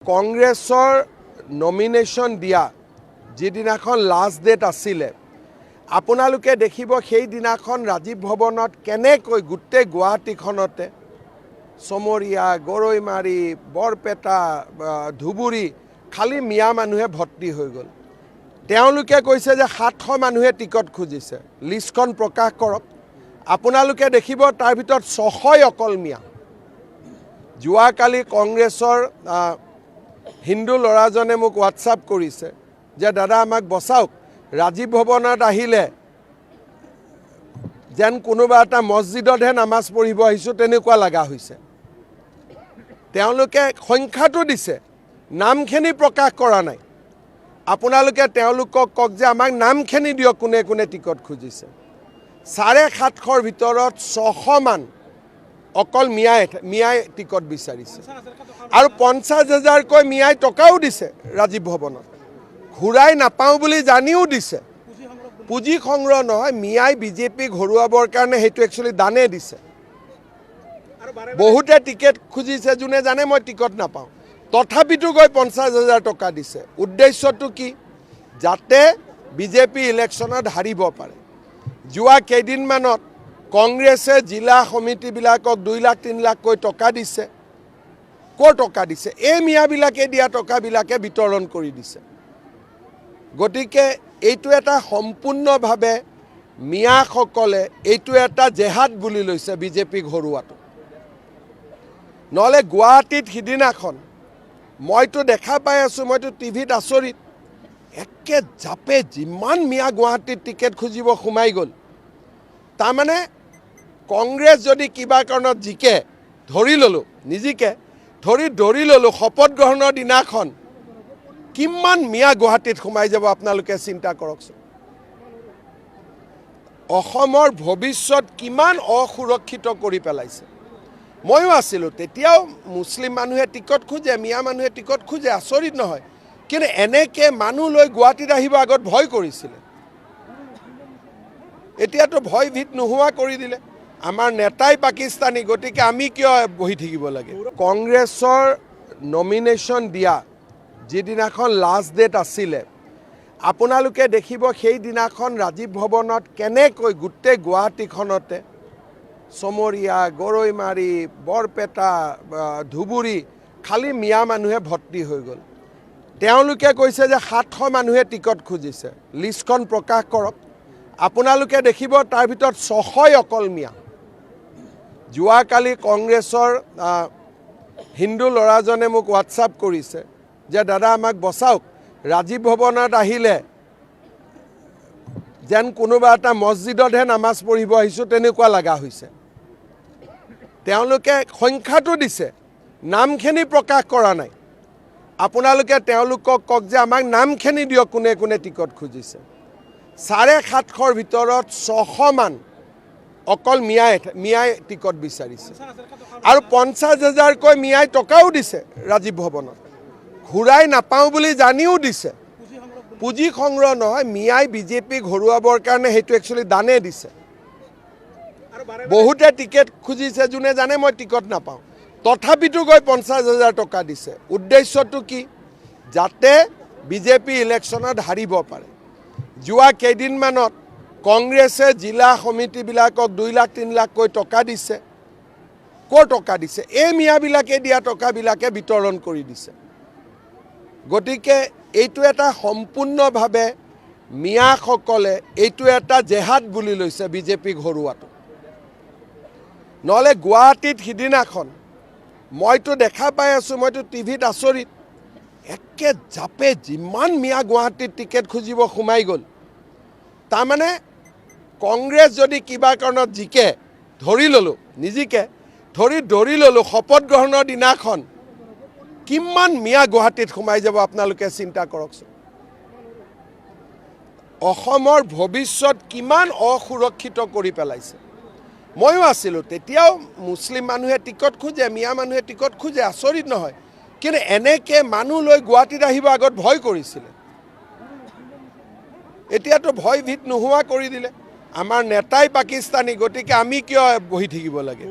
কংগ্ৰেছৰ নমিনেশ্যন দিয়া যিদিনাখন লাষ্ট ডেট আছিলে আপোনালোকে দেখিব সেই দিনাখন ৰাজীৱ ভৱনত কেনেকৈ গোটেই গুৱাহাটীখনতে সমৰীয়া গৰৈমাৰী বৰপেটা ধুবুৰী খালি মিয়া মানুহে ভৰ্তি হৈ গ'ল। তেওঁলোকে কৈছে যে 700 মানুহে টিকট খুজিছে, লিষ্টখন প্ৰকাশ কৰক। আপোনালোকে দেখিব তাৰ ভিতৰত 600 অকল মিয়া। যোৱাকালি কংগ্ৰেছৰ হিন্দু ল'ৰাজনে মোক হোৱাটছআপ কৰিছে যে দাদা আমাক বচাওক, ৰাজীৱ ভৱনত আহিলে যেন কোনোবা এটা মছজিদতহে নামাজ পঢ়িব আহিছোঁ তেনেকুৱা লগা হৈছে। তেওঁলোকে সংখ্যাটো দিছে, নামখিনি প্ৰকাশ কৰা নাই। আপোনালোকে তেওঁলোকক কওক যে আমাক নামখিনি দিয়ক, কোনে কোনে টিকট খুজিছে। 750ৰ ভিতৰত 600 মান অকল মিয়াই টিকট বিচাৰিছে আৰু 50,000কৈ মিয়াই টকাও দিছে ৰাজীৱ ভৱনত, ঘূৰাই নাপাওঁ বুলি জানিও দিছে। পুঁজি সংগ্ৰহ নহয়, মিয়াই বিজেপিক হৰুৱাবৰ কাৰণে সেইটো একচুৱেলি দানে দিছে। বহুতে টিকেট খুজিছে, যোনে জানে মই টিকট নাপাওঁ, তথাপিতো গৈ 50,000 টকা দিছে। উদ্দেশ্যটো কি? যাতে বিজেপি ইলেকশ্যনত হাৰিব পাৰে। যোৱা কেইদিনমানত কংগ্ৰেছে জিলা সমিতিবিলাকক 2 লাখ 3 লাখকৈ টকা দিছে। ক'ৰ টকা দিছে? এই মিয়াবিলাকে দিয়া টকাবিলাকে বিতৰণ কৰি দিছে। গতিকে এইটো এটা সম্পূৰ্ণভাৱে মিয়াসকলে এইটো এটা জেহাদ বুলি লৈছে বিজেপিক হৰুৱাটো। নহ'লে গুৱাহাটীত সিদিনাখন মইতো দেখা পাই আছোঁ, মইতো টিভিত আচৰিত, একে জাপে যিমান মিয়া গুৱাহাটীত টিকেট খুজিব সোমাই গ'ল। তাৰমানে কংগ্ৰেছ যদি কিবা কাৰণত জিকে, ধৰি ল'লোঁ নিজিকে, ধৰি ল'লোঁ শপত গ্ৰহণৰ দিনাখন কিমান মিয়া গুৱাহাটীত সোমাই যাব আপোনালোকে চিন্তা কৰকচোন। অসমৰ ভৱিষ্যত কিমান অসুৰক্ষিত কৰি পেলাইছে। ময়ো আছিলোঁ, তেতিয়াও মুছলিম মানুহে টিকট খোজে, মিয়া মানুহে টিকট খোজে, আচৰিত নহয়। কিন্তু এনেকৈ মানুহ লৈ গুৱাহাটীত আহিব আগত ভয় কৰিছিলে, এতিয়াতো ভয় ভীত নোহোৱা কৰি দিলে। আমাৰ নেতাই পাকিস্তানী, গতিকে আমি কিয় বহি থাকিব লাগে? কংগ্ৰেছৰ নমিনেশ্যন দিয়া যিদিনাখন লাষ্ট ডেট আছিলে আপোনালোকে দেখিব সেই দিনাখন ৰাজীৱ ভৱনত কেনেকৈ গোটেই গুৱাহাটীখনতে সমৰীয়া গৰৈমাৰী বৰপেটা ধুবুৰী খালি মিয়া মানুহে ভৰ্তি হৈ গ'ল। তেওঁলোকে কৈছে যে 700 মানুহে টিকট খুজিছে, লিষ্টখন প্ৰকাশ কৰক। আপোনালোকে দেখিব তাৰ ভিতৰত 600 অকল মিয়া। যোৱাকালি কংগ্ৰেছৰ হিন্দু ল'ৰাজনে মোক হোৱাটছআপ কৰিছে যে দাদা আমাক বচাওক, ৰাজীৱ ভৱনত আহিলে যেন কোনোবা এটা মছজিদতহে নামাজ পঢ়িব আহিছোঁ তেনেকুৱা লগা হৈছে। তেওঁলোকে সংখ্যাটো দিছে, নামখিনি প্ৰকাশ কৰা নাই। আপোনালোকে তেওঁলোকক কওক যে আমাক নামখিনি দিয়ক, কোনে কোনে টিকট খুজিছে। 750ৰ ভিতৰত 600 মান অকল মিয়াই টিকট বিচাৰিছে আৰু 50,000কৈ মিয়াই টকাও দিছে ৰাজীৱ ভৱনত, ঘূৰাই নাপাওঁ বুলি জানিও দিছে। পুঁজি সংগ্ৰহ নহয়, মিয়াই বিজেপিক হৰুৱাবৰ কাৰণে সেইটো একচুৱেলি দানে দিছে। বহুতে টিকেট খুজিছে, যোনে জানে মই টিকট নাপাওঁ, তথাপিতো গৈ 50,000 টকা দিছে। উদ্দেশ্যটো কি? যাতে বিজেপি ইলেকশ্যনত হাৰিব পাৰে। যোৱা কেইদিনমানত কংগ্ৰেছে জিলা সমিতিবিলাকক 2 লাখ 3 লাখকৈ টকা দিছে। ক'ৰ টকা দিছে? এই মিয়াবিলাকে দিয়া টকাবিলাকে বিতৰণ কৰি দিছে। গতিকে এইটো এটা সম্পূৰ্ণভাৱে মিয়াসকলে এইটো এটা জেহাদ বুলি লৈছে বিজেপিক হৰুৱাটো। নহ'লে গুৱাহাটীত সিদিনাখন মইতো দেখা পাই আছোঁ, মইতো টিভিত আচৰিত, একে জাপে যিমান মিয়া গুৱাহাটীত টিকেট খুজিব সোমাই গ'ল। তাৰমানে কংগ্ৰেছ যদি কিবা কাৰণত জিকে, ধৰি ল'লোঁ নিজিকে, ধৰি ল'লোঁ শপত গ্ৰহণৰ দিনাখন কিমান মিয়া গুৱাহাটীত সোমাই যাব আপোনালোকে চিন্তা কৰকচোন। অসমৰ ভৱিষ্যত কিমান অসুৰক্ষিত কৰি পেলাইছে। ময়ো আছিলোঁ, তেতিয়াও মুছলিম মানুহে টিকট খোজে, মিয়া মানুহে টিকট খোজে, আচৰিত নহয়। কিন্তু এনেকৈ মানুহ লৈ গুৱাহাটীত আহিব আগত ভয় কৰিছিলে, এতিয়াতো ভয় ভীত নোহোৱা কৰি দিলে। আমাৰ নেতাই পাকিস্তানী, গতিকে আমি কিয় বহি থাকিব লাগে?